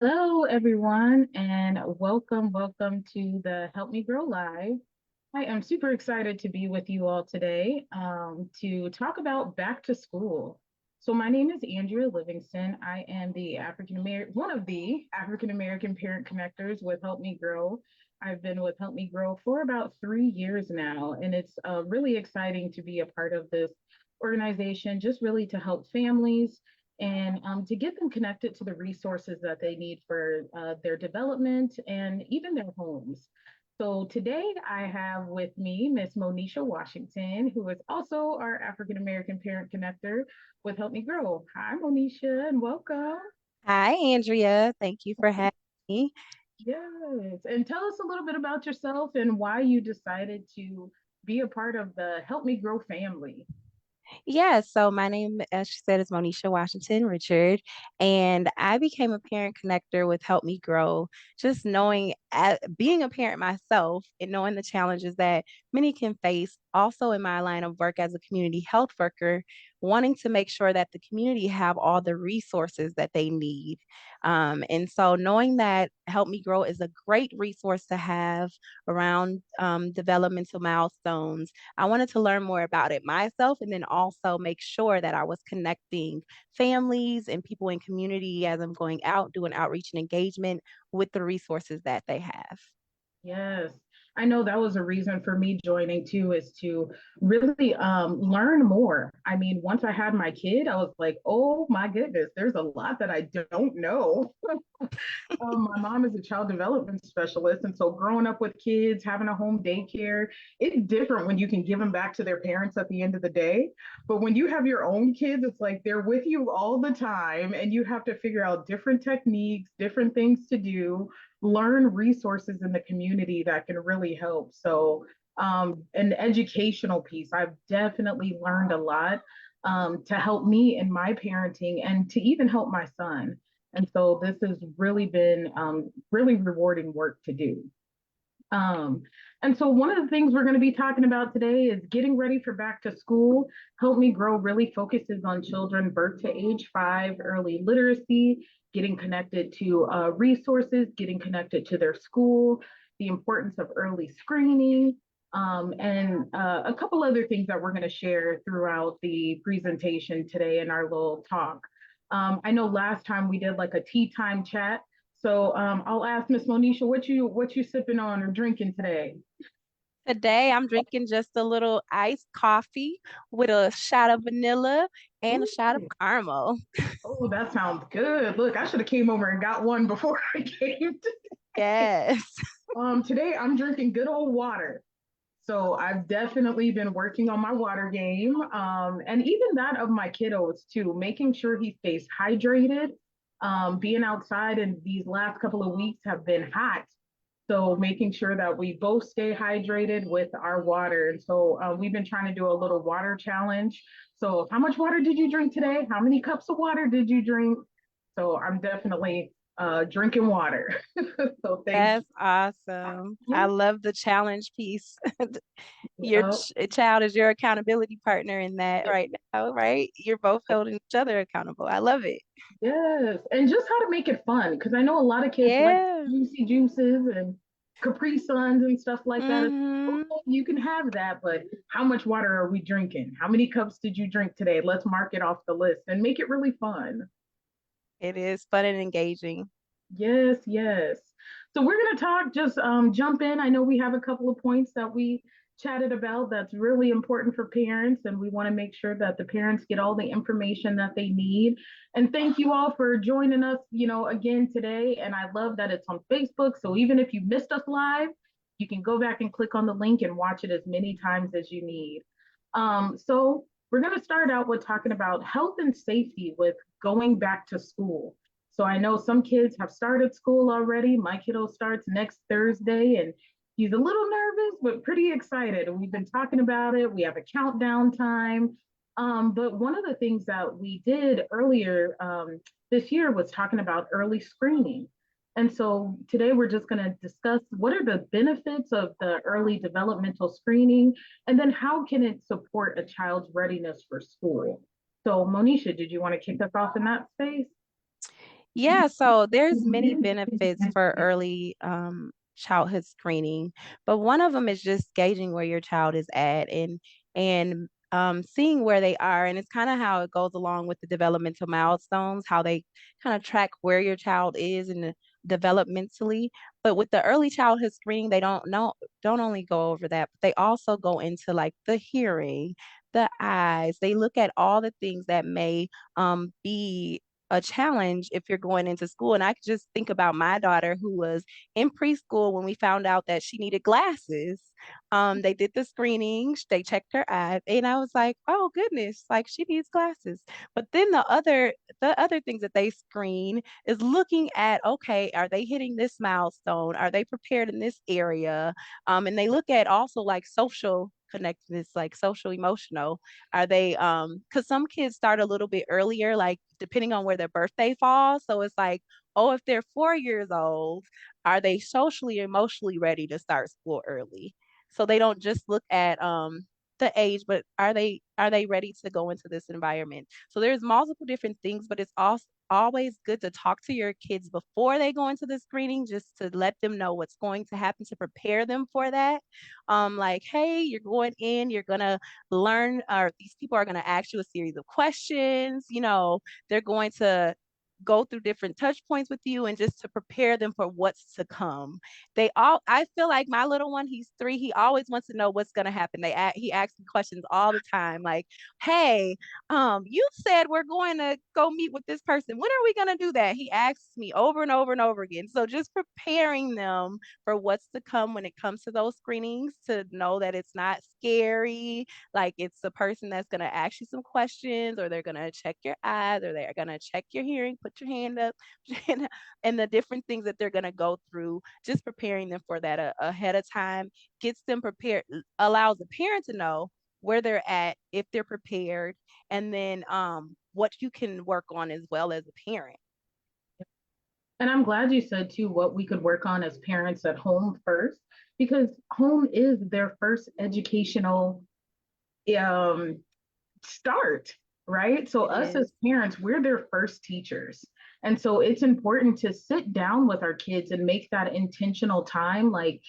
Hello, everyone, and welcome to the Help Me Grow Live. I am super excited to be with you all today to talk about back to school. So, my name is Andria Livingston. I am one of the African American parent connectors with Help Me Grow. I've been with Help Me Grow for about 3 years now, and it's really exciting to be a part of this organization, just really to help families and to get them connected to the resources that they need for their development and even their homes. So today I have with me Miss Monisha Washington, who is also our African American parent connector with Help Me Grow. Hi, Monisha, and welcome. Hi, Andrea. Thank you for having me. Yes, and tell us a little bit about yourself and why you decided to be a part of the Help Me Grow family. Yeah, so my name, as she said, is Monisha Washington Richard, and I became a parent connector with Help Me Grow, just knowing, being a parent myself and knowing the challenges that many can face, also in my line of work as a community health worker, wanting to make sure that the community have all the resources that they need. And so knowing that Help Me Grow is a great resource to have around developmental milestones, I wanted to learn more about it myself and then also make sure that I was connecting families and people in community as I'm going out doing outreach and engagement with the resources that they have. Yes, I know that was a reason for me joining too, is to really learn more. I mean, once I had my kid, I was like, oh my goodness, there's a lot that I don't know. My mom is a child development specialist, and so growing up with kids, having a home daycare, it's different when you can give them back to their parents at the end of the day. But when you have your own kids, it's like they're with you all the time, and you have to figure out different techniques, different things to do, learn resources in the community that can really help. So, an educational piece, I've definitely learned a lot to help me in my parenting and to even help my son. And so this has really been really rewarding work to do. Um, and so one of the things we're going to be talking about today is getting ready for back to school. Help Me Grow really focuses on children birth to age 5, early literacy, getting connected to resources, getting connected to their school, the importance of early screening, and a couple other things that we're going to share throughout the presentation today in our little talk. I know last time we did like a tea time chat, so I'll ask Miss Monisha, what you sipping on or drinking today? Today, I'm drinking just a little iced coffee with a shot of vanilla and a shot of Ooh, caramel. oh, that sounds good. Look, I should have came over and got one before I came. Yes. Today I'm drinking good old water. So I've definitely been working on my water game, and even that of my kiddos too, making sure he stays hydrated. Being outside in these last couple of weeks have been hot, so making sure that we both stay hydrated with our water. And so we've been trying to do a little water challenge. So how much water did you drink today? How many cups of water did you drink? So I'm definitely drinking water. So thank That's awesome. I you. love the challenge piece. Your Yeah. child is your accountability partner in that right now, right? You're both holding each other accountable. I love it. Yes, and just how to make it fun, because I know a lot of kids like Yeah. juicy juices and Capri Suns and stuff like that. It's like, Hmm. okay, you can have that, but how much water are we drinking? How many cups did you drink today? Let's mark it off the list and make it really fun. It is fun and engaging. Yes, yes. So we're going to talk, just jump in. I know we have a couple of points that we chatted about that's really important for parents, and we want to make sure that the parents get all the information that they need. And thank you all for joining us, again today. And I love that it's on Facebook. So even if you missed us live, you can go back and click on the link and watch it as many times as you need. So we're going to start out with talking about health and safety with going back to school. So I know some kids have started school already. My kiddo starts next Thursday, and he's a little nervous, but pretty excited. And we've been talking about it. We have a countdown time. But one of the things that we did earlier this year was talking about early screening. And so today we're just going to discuss what are the benefits of the early developmental screening, and then how can it support a child's readiness for school. So Monisha, did you want to kick us off in that space? Yeah, so there's many benefits for early childhood screening, but one of them is just gauging where your child is at and seeing where they are. And it's kind of how it goes along with the developmental milestones, how they kind of track where your child is in the developmentally. But with the early childhood screening, they don't only go over that, but they also go into like the hearing, the eyes. They look at all the things that may be a challenge if you're going into school. And I could just think about my daughter who was in preschool when we found out that she needed glasses. They did the screening, they checked her eyes, and I was like, oh goodness, like she needs glasses. But then the other things that they screen is looking at, okay, are they hitting this milestone? Are they prepared in this area? And they look at also like social connectedness, like social emotional. Are they because some kids start a little bit earlier, like depending on where their birthday falls. So it's like, oh, if they're 4 years old, are they socially, emotionally ready to start school early? So they don't just look at the age, but are they ready to go into this environment? So there's multiple different things, but it's also always good to talk to your kids before they go into the screening, just to let them know what's going to happen to prepare them for that. Like, hey, you're going in, you're gonna learn, or these people are gonna ask you a series of questions. They're going to go through different touch points with you and just to prepare them for what's to come. I feel like my little one, he's 3, he always wants to know what's going to happen. He asks me questions all the time, like, hey, you said we're going to go meet with this person, when are we going to do that? He asks me over and over and over again. So just preparing them for what's to come when it comes to those screenings, to know that it's not scary, like it's the person that's going to ask you some questions, or they're going to check your eyes, or they're going to check your hearing, put your hand up, and the different things that they're going to go through. Just preparing them for that ahead of time gets them prepared, allows the parent to know where they're at, if they're prepared, and then what you can work on as well as a parent. And I'm glad you said too what we could work on as parents at home first, because home is their first educational um, start, right? So It us is. as parents, we're their first teachers. And so it's important to sit down with our kids and make that intentional time, like,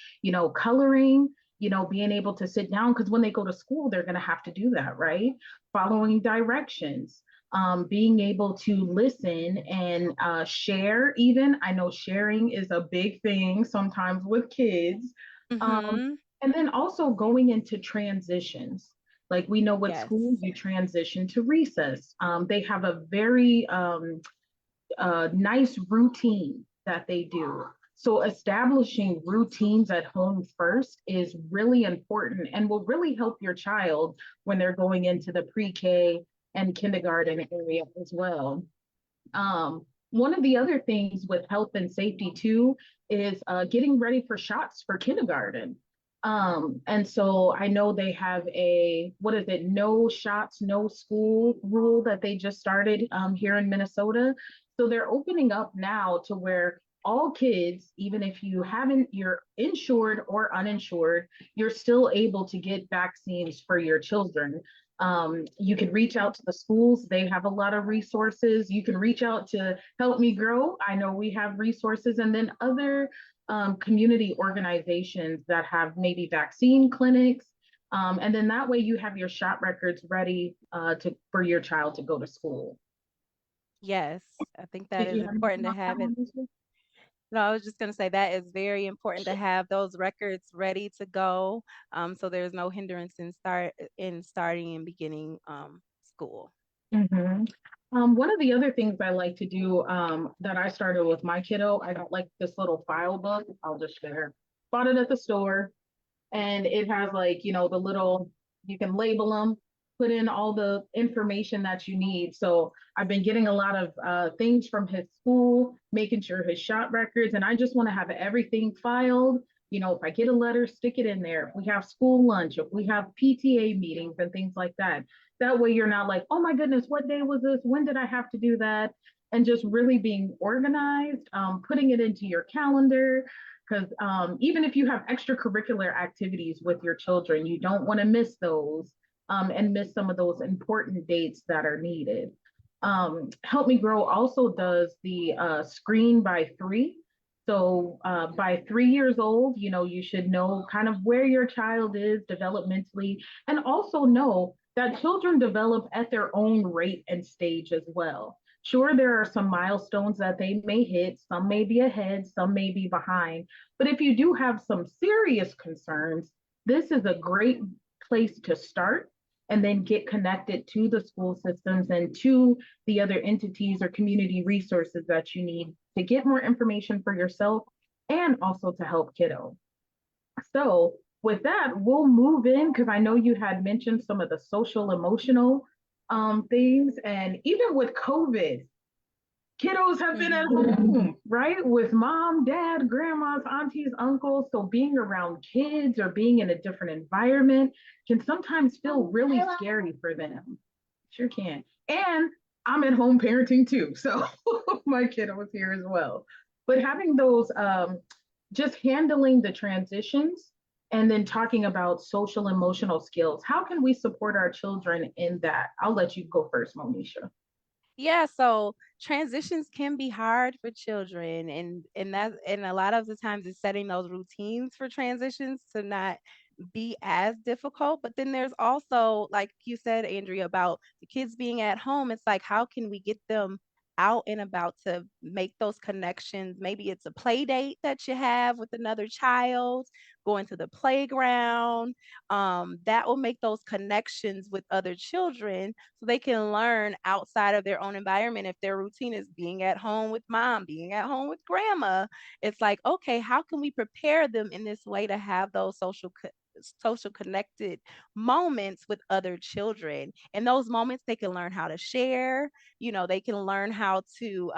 coloring, being able to sit down, because when they go to school, they're going to have to do that, right? Following directions, being able to listen and share, even. I know sharing is a big thing sometimes with kids. Um, Mm-hmm. and then also going into transitions, like we know with Yes. schools, you transition to recess. They have a very nice routine that they do. So establishing routines at home first is really important and will really help your child when they're going into the pre-K and kindergarten area as well. One of the other things with health and safety too is getting ready for shots for kindergarten. And so I know they have what is it, no shots, no school rule that they just started here in Minnesota. So they're opening up now to where all kids, even if you're insured or uninsured, you're still able to get vaccines for your children. You can reach out to the schools. They have a lot of resources. You can reach out to Help Me Grow. I know we have resources, and then other community organizations that have maybe vaccine clinics. And then that way you have your shot records ready for your child to go to school. Yes, I think that Did is you have anything important to on that have it. one, Lisa? No, I was just going to say that is very important to have those records ready to go, so there's no hindrance in starting and beginning school. Mm-hmm. One of the other things I like to do that I started with my kiddo, I got like this little file book. I'll just share. Bought it at the store, and it has like, the little, you can label them, put in all the information that you need. So I've been getting a lot of things from his school, making sure his shot records, and I just want to have everything filed. If I get a letter, stick it in there. If we have school lunch, if we have PTA meetings and things like that. That way you're not like, oh my goodness, what day was this? When did I have to do that? And just really being organized, putting it into your calendar, because even if you have extracurricular activities with your children, you don't want to miss those and miss some of those important dates that are needed. Help Me Grow also does the screen by three. So by 3 years old, you should know kind of where your child is developmentally, and also know that children develop at their own rate and stage as well. Sure, there are some milestones that they may hit, some may be ahead, some may be behind. But if you do have some serious concerns, this is a great place to start and then get connected to the school systems and to the other entities or community resources that you need to get more information for yourself and also to help kiddo. So with that, we'll move in because I know you had mentioned some of the social emotional things. And even with COVID, kiddos have been at home, right? With mom, dad, grandmas, aunties, uncles. So being around kids or being in a different environment can sometimes feel really scary for them. Sure can. And I'm at home parenting too. So my kiddo was here as well. But having those, just handling the transitions and then talking about social emotional skills, how can we support our children in that? I'll let you go first, Monisha. Yeah, so transitions can be hard for children, and a lot of the times it's setting those routines for transitions to not be as difficult. But then there's also, like you said, Andrea, about the kids being at home. It's like, how can we get them out and about to make those connections? Maybe it's a play date that you have with another child, going to the playground. That will make those connections with other children so they can learn outside of their own environment. If their routine is being at home with mom, being at home with grandma, it's like, okay, how can we prepare them in this way to have those social connected moments with other children? In those moments, they can learn how to share. They can learn how to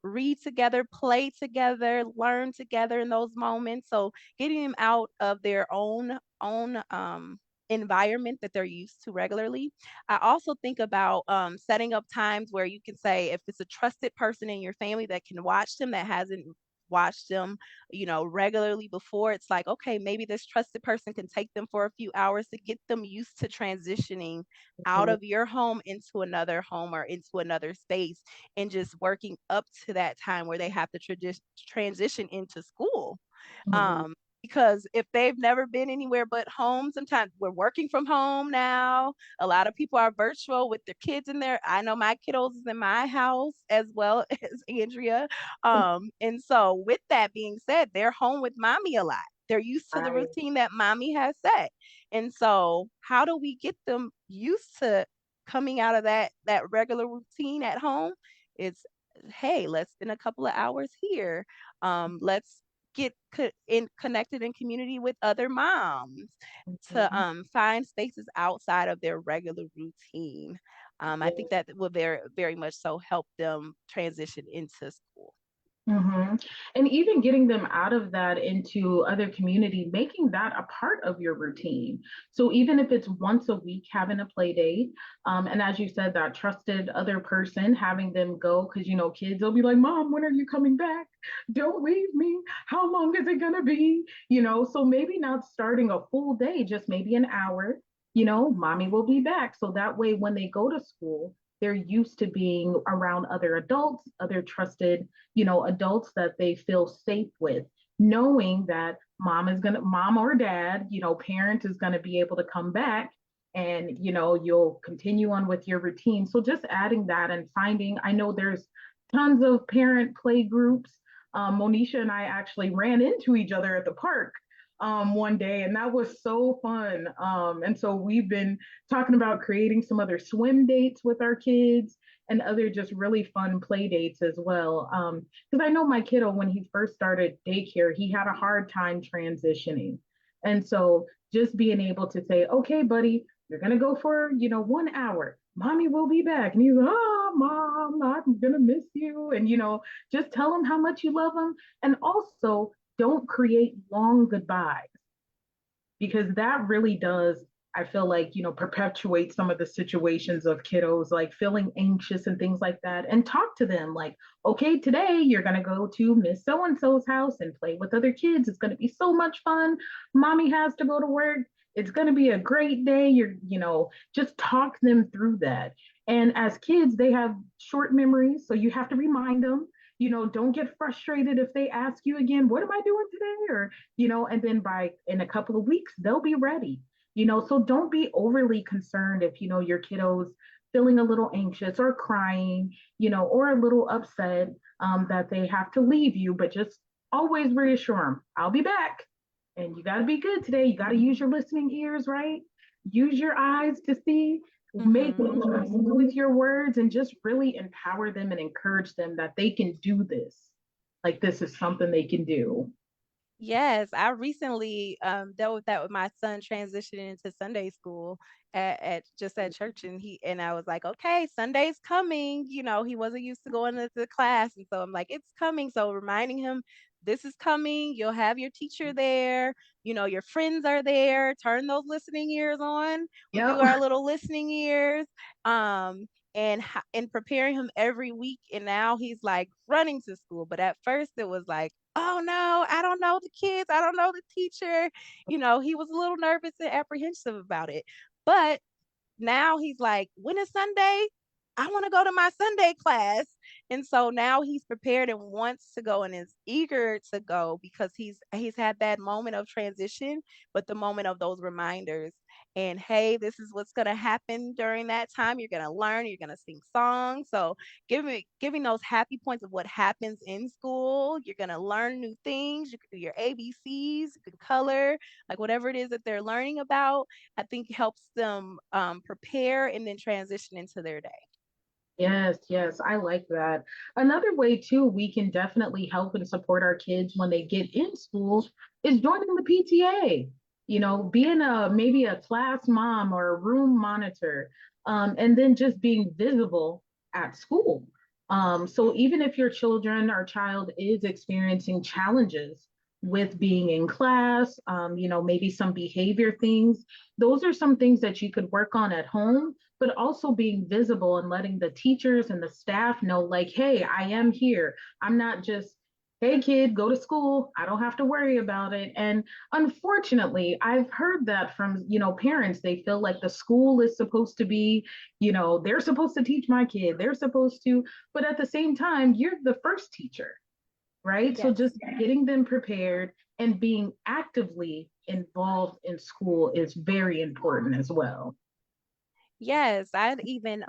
read together, play together, learn together in those moments. So getting them out of their own environment that they're used to regularly. I also think about setting up times where you can say, if it's a trusted person in your family that can watch them, that hasn't watched them, regularly before, it's like, okay, maybe this trusted person can take them for a few hours to get them used to transitioning out of your home into another home or into another space, and just working up to that time where they have to transition into school. Mhm. Um, because if they've never been anywhere but home, sometimes we're working from home now. A lot of people are virtual with their kids in there. I know my kiddos is in my house as well as Andrea. And so with that being said, they're home with mommy a lot. They're used to the Right. routine that mommy has set. And so how do we get them used to coming out of that regular routine at home? It's, hey, let's spend a couple of hours here. Let's get connected in community with other moms to Mhm. find spaces outside of their regular routine. I think Yeah. that will very, very much so help them transition into school. Hmm. And even getting them out of that into other community, making that a part of your routine. So even if it's once a week having a play date, and as you said, that trusted other person, having them go, because kids will be like, "Mom, when are you coming back? Don't leave me. How long is it gonna be?" So maybe not starting a full day, just maybe an hour. Mommy will be back. So that way, when they go to school, they're used to being around other adults, other trusted adults that they feel safe with, knowing that mom or dad, parent is gonna be able to come back and you'll continue on with your routine. So just adding that and finding, I know there's tons of parent play groups. Monisha and I actually ran into each other at the park one day, and that was so fun. And so we've been talking about creating some other swim dates with our kids and other just really fun play dates as well. Because I know my kiddo, when he first started daycare, he had a hard time transitioning. And so just being able to say, okay, buddy, you're going to go for, 1 hour. Mommy will be back. And he's like, oh, mom, I'm going to miss you. And, just tell him how much you love him. And also, don't create long goodbyes because that really does, I feel like, perpetuate some of the situations of kiddos like feeling anxious and things like that. And talk to them like, okay, today you're going to go to Miss So and so's house and play with other kids. It's going to be so much fun. Mommy has to go to work. It's going to be a great day. Just talk them through that. And as kids, they have short memories. So you have to remind them, don't get frustrated if they ask you again, what am I doing today? Or, and then in a couple of weeks, they'll be ready. So don't be overly concerned if, your kiddos feeling a little anxious or crying, or a little upset that they have to leave you, but just always reassure them, I'll be back. And you got to be good today. You got to use your listening ears, right? Use your eyes to see, make Mm-hmm. with your words, and just really empower them and encourage them that they can do this. Like this is something they can do. Yes, I recently dealt with that with my son transitioning into Sunday school at just at church, and I was like, okay, Sunday's coming. He wasn't used to going to the class, and so I'm like, it's coming. So reminding him, this is coming. You'll have your teacher there. Your friends are there. Turn those listening ears on. We do Yep. our little listening ears. And preparing him every week, and now he's like running to school. But at first, it was like, oh no, I don't know the kids. I don't know the teacher. He was a little nervous and apprehensive about it. But now he's like, when is Sunday? I want to go to my Sunday class. And so now he's prepared and wants to go and is eager to go because he's had that moment of transition, but the moment of those reminders. And hey, this is what's gonna happen during that time. You're gonna learn, you're gonna sing songs. So giving those happy points of what happens in school. You're gonna learn new things. You can do your ABCs, you can color, like whatever it is that they're learning about. I think helps them prepare and then transition into their day. Yes, yes, I like that. Another way too, we can definitely help and support our kids when they get in school is joining the PTA. Being a maybe a class mom or a room monitor, and then just being visible at school. So even if your children or child is experiencing challenges with being in class, maybe some behavior things, those are some things that you could work on at home, but also being visible and letting the teachers and the staff know, like, hey, I am here. I'm not just, hey, kid, go to school. I don't have to worry about it. And unfortunately, I've heard that from, parents. They feel like the school is supposed to be, they're supposed to teach my kid. They're supposed to, but at the same time, you're the first teacher, right? So Yes. just getting them prepared and being actively involved in school is very important as well. Yes, I'd even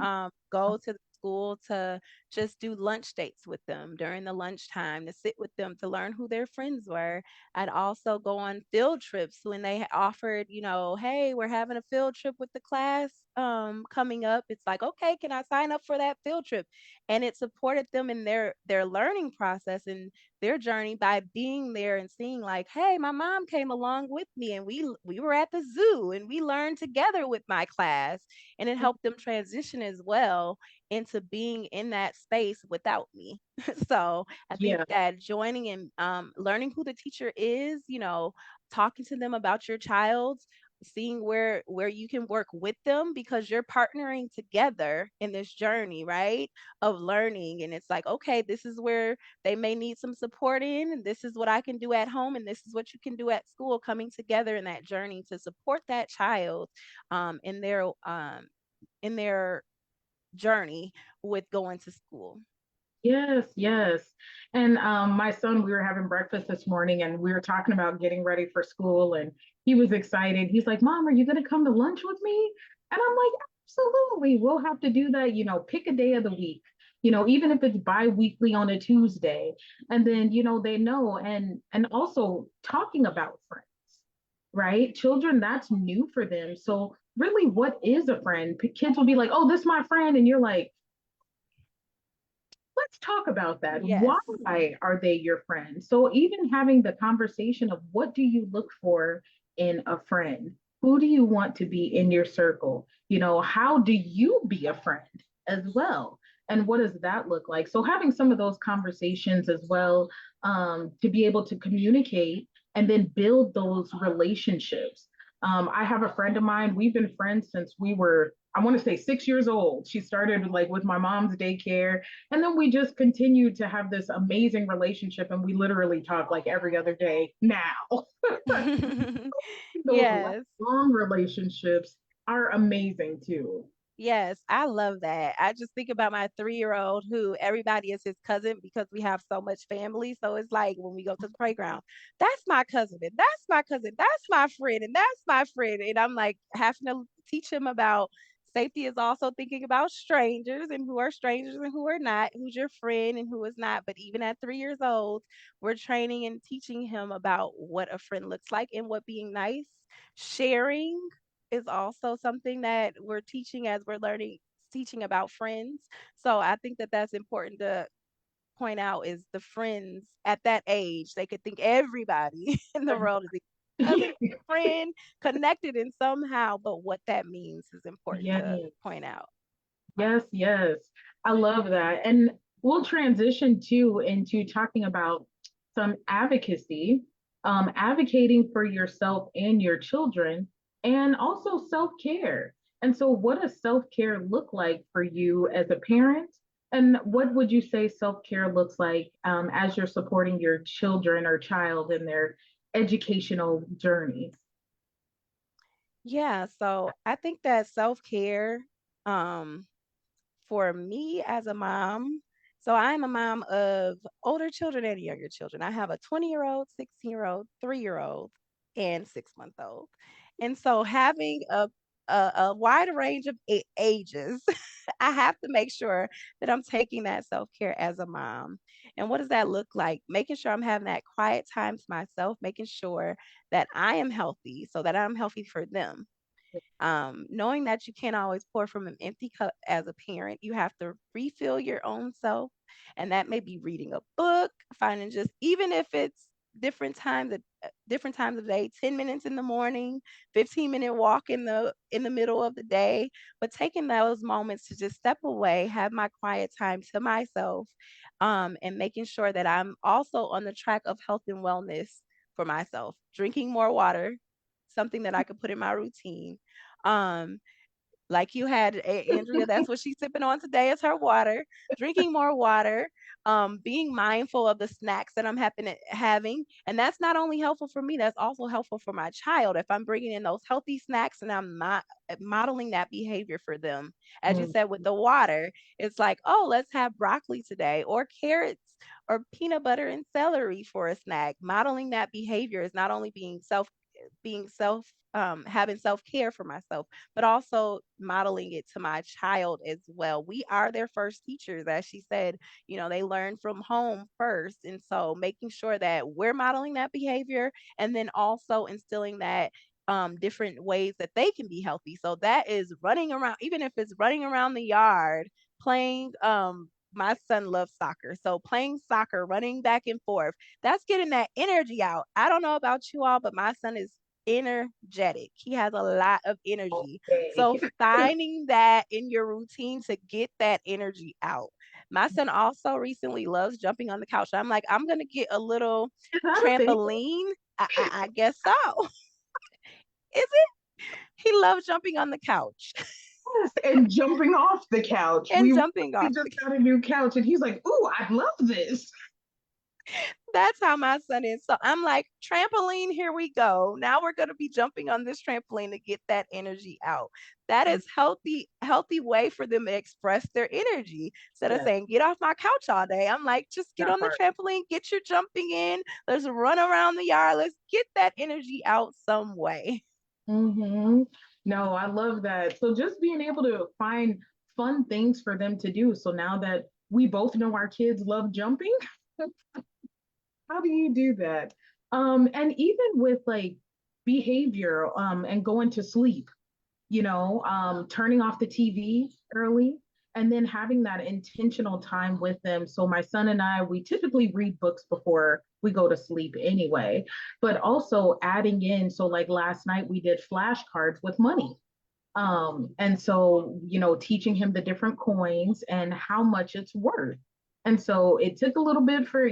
go to the school to just do lunch dates with them during the lunchtime to sit with them to learn who their friends were. I'd also go on field trips when they offered, hey, we're having a field trip with the class coming up. It's like, okay, can I sign up for that field trip? And it supported them in their learning process and their journey by being there and seeing like, hey, my mom came along with me and we were at the zoo and we learned together with my class, and it helped them transition as well into being in that space without me. So I think Yeah. that joining and learning who the teacher is, talking to them about your child, seeing where you can work with them because you're partnering together in this journey, right, of learning. And it's like, okay, this is where they may need some support in, and this is what I can do at home, and this is what you can do at school, coming together in that journey to support that child um, in their um, in their journey with going to school. Yes, yes. And my son, we were having breakfast this morning and we were talking about getting ready for school, and he was excited. He's like, Mom, are you going to come to lunch with me? And I'm like, absolutely. We'll have to do that, pick a day of the week, even if it's bi-weekly on a Tuesday. And then, they know, and also talking about friends, right? Children, that's new for them. So really, what is a friend? Kids will be like, oh, this is my friend. And you're like, let's talk about that. Yes. Why are they your friends? So even having the conversation of what do you look for in a friend? Who do you want to be in your circle? How do you be a friend as well? And what does that look like? So having some of those conversations as well, to be able to communicate and then build those relationships. I have a friend of mine. We've been friends since we were, I want to say, 6 years old. She started like with my mom's daycare, and then we just continued to have this amazing relationship, and we literally talk like every other day now. Those Yes. long relationships are amazing too. Yes, I love that. I just think about my 3-year-old who everybody is his cousin because we have so much family. So it's like when we go to the playground, that's my cousin, and that's my cousin, that's my friend, and that's my friend. And I'm like having to teach him about safety is also thinking about strangers and who are strangers and who are not, who's your friend and who is not. But even at 3 years old, we're training and teaching him about what a friend looks like and what being nice, sharing is also something that we're teaching as we're learning, teaching about friends. So I think that that's important to point out is the friends at that age. They could think everybody in the world is a cousin, friend, connected in somehow, but what that means is important Yes. to point out. Yes, yes. I love that. And we'll transition too into talking about some advocacy, advocating for yourself and your children, and also self-care. And so, what does self-care look like for you as a parent? And what would you say self-care looks like as you're supporting your children or child in their educational journeys? Yeah, so I think that self-care, um, for me as a mom, so I'm a mom of older children and younger children. I have a 20-year-old, 16-year-old, 3-year-old, and 6-month-old. And so having a wide range of ages, I have to make sure that I'm taking that self-care as a mom. And what does that look like? Making sure I'm having that quiet time to myself, making sure that I am healthy so that I'm healthy for them, knowing that you can't always pour from an empty cup as a parent, you have to refill your own self. And that may be reading a book, finding just, even if it's different times of day, 10 minutes in the morning, 15-minute walk in the middle of the day, but taking those moments to just step away, have my quiet time to myself, and making sure that I'm also on the track of health and wellness for myself, drinking more water, something that I could put in my routine. um, like you had, Andrea, that's what she's sipping on today is her water, drinking more water, being mindful of the snacks that I'm having. And that's not only helpful for me, that's also helpful for my child. If I'm bringing in those healthy snacks and I'm not modeling that behavior for them, as you Mm, said with the water, it's like, oh, let's have broccoli today or carrots or peanut butter and celery for a snack. Modeling that behavior is not only being self having self-care for myself, but also modeling it to my child as well. We are their first teachers, as she said, they learn from home first. And so making sure that we're modeling that behavior and then also instilling that different ways that they can be healthy. So that is running around, even if it's running around the yard, playing my son loves soccer. So playing soccer, running back and forth, that's getting that energy out. I don't know about you all, but my son is energetic. He has a lot of energy. okay. So finding that in your routine to get that energy out. My son also recently loves jumping on the couch. I'm like, I'm gonna get a little Is that a thing? trampoline. I guess so. Is it? He loves jumping on the couch Yes, and jumping off the couch. and We jumping off. recently just got a new couch, and he's like, "Ooh, I love this." That's how my son is. So I'm like, trampoline, here we go. Now we're going to be jumping on this trampoline to get that energy out. That is healthy way for them to express their energy. Instead of Yeah, saying, get off my couch all day. I'm like, just get that on the part. trampoline, get your jumping in. Let's run around the yard. Let's get that energy out some way. Hmm. No, I love that. So just being able to find fun things for them to do. So now that we both know our kids love jumping, how do you do that? And even with like behavior, and going to sleep, turning off the TV early and then having that intentional time with them. So my son and I, we typically read books before we go to sleep anyway, but also adding in, so like last night we did flashcards with money. And so, teaching him the different coins and how much it's worth. And so it took a little bit for,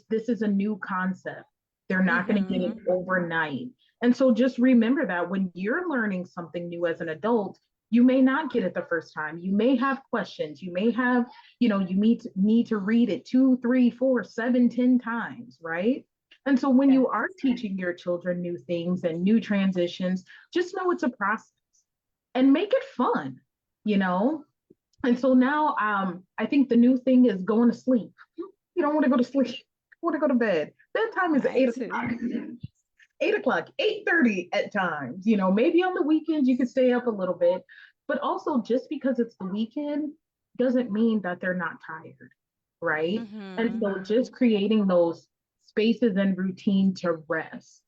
this is a new concept. They're not going to get it Mm-hmm. overnight. And so just remember that when you're learning something new as an adult, you may not get it the first time. You may have questions. You may have, you need to read it 2, 3, 4, 7, 10 times, right? And so when you Yes. are teaching your children new things and new transitions, just know it's a process and make it fun. you know? And so now I think the new thing is going to sleep. You don't want to go to sleep. You want to go to bed. Bedtime is Mine too. 8 o'clock. 8 o'clock, 8:30 at times. Maybe on the weekends you could stay up a little bit, but also just because it's the weekend doesn't mean that they're not tired, right? And Hmm. so just creating those spaces and routine to rest.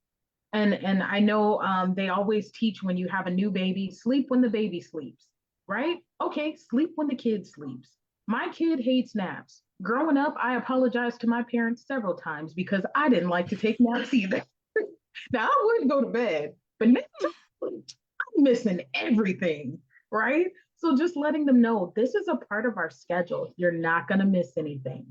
And I know they always teach when you have a new baby, sleep when the baby sleeps, right? Okay, sleep when the kid sleeps. My kid hates naps. Growing up, I apologized to my parents several times because I didn't like to take naps either. Now I would go to bed, but now I'm missing everything, right? So just letting them know this is a part of our schedule. You're not going to miss anything,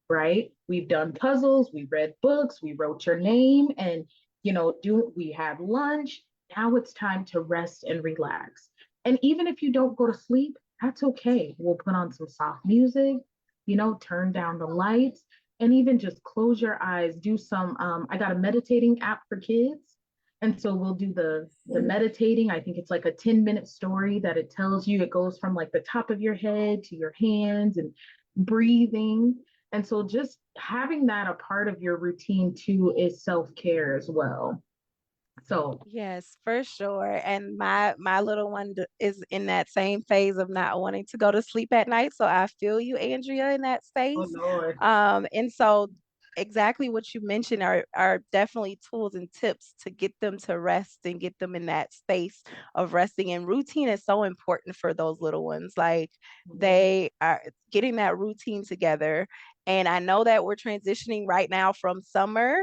right? We've done puzzles, we read books, we wrote your name, and we had lunch. Now it's time to rest and relax. And even if you don't go to sleep, that's okay. We'll put on some soft music, turn down the lights, and even just close your eyes. Do some. I got a meditating app for kids, and so we'll do the meditating. I think it's like a 10-minute story that it tells you. It goes from like the top of your head to your hands and breathing. And so just having that a part of your routine too is self-care as well. So, Yes, for sure. And my little one is in that same phase of not wanting to go to sleep at night. So I feel you, Andrea, in that oh space. Lord. And so exactly what you mentioned are definitely tools and tips to get them to rest and get them in that space of resting. And routine is so important for those little ones. Like Mhm. they are getting that routine together. And I know that we're transitioning right now from summer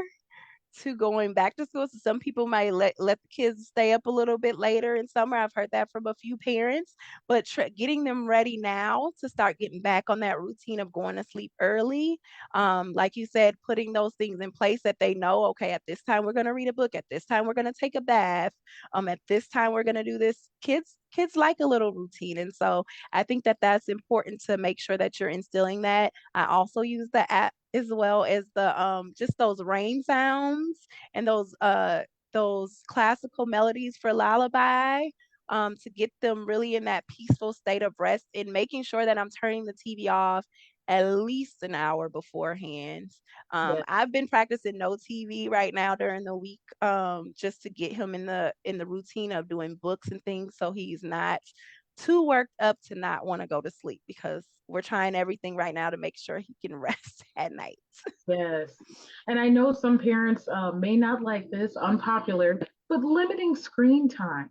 to going back to school. So some people might let the kids stay up a little bit later in summer. I've heard that from a few parents, but getting them ready now to start getting back on that routine of going to sleep early. Like you said, putting those things in place that they know, okay, at this time we're going to read a book, at this time we're going to take a bath, at this time we're going to do this. Kids like a little routine. And so I think that that's important to make sure that you're instilling that. I also use the app as well as the just those rain sounds and those classical melodies for lullaby, to get them really in that peaceful state of rest and making sure that I'm turning the TV off at least an hour beforehand. Yeah. I've been practicing no TV right now during the week, just to get him in the routine of doing books and things so he's not too worked up to not want to go to sleep because we're trying everything right now to make sure he can rest at night. Yes. And I know some parents may not like this, unpopular, but limiting screen time.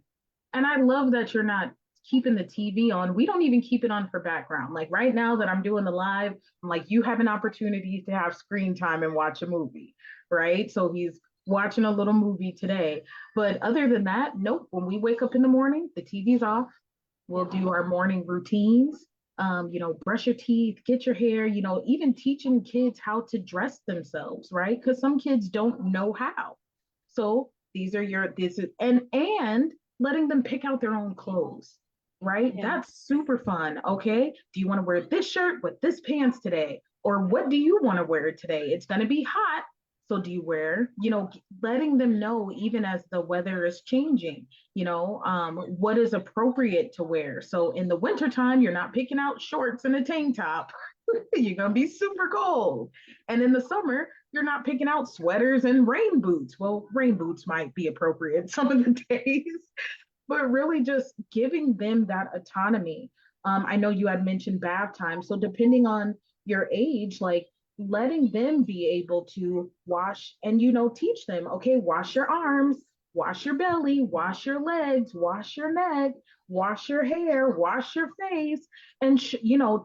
And I love that you're not keeping the TV on. We don't even keep it on for background. Like right now that I'm doing the live, I'm like, you have an opportunity to have screen time and watch a movie, right? So he's watching a little movie today. But other than that, nope. When we wake up in the morning, the TV's off. We'll do our morning routines. Brush your teeth, get your hair, even teaching kids how to dress themselves, right? Because some kids don't know how. So these are your this is and letting them pick out their own clothes, right? Yes. That's super fun. Okay. Do you want to wear this shirt with this pants today? Or what do you want to wear today? It's gonna be hot. So do you wear, letting them know even as the weather is changing, what is appropriate to wear. So in the wintertime, you're not picking out shorts and a tank top. You're going to be super cold. And in the summer, you're not picking out sweaters and rain boots. Well, rain boots might be appropriate some of the days, but really just giving them that autonomy. I know you had mentioned bath time. So depending on your age, like letting them be able to wash and, teach them, okay, wash your arms, wash your belly, wash your legs, wash your neck, wash your hair, wash your face, and,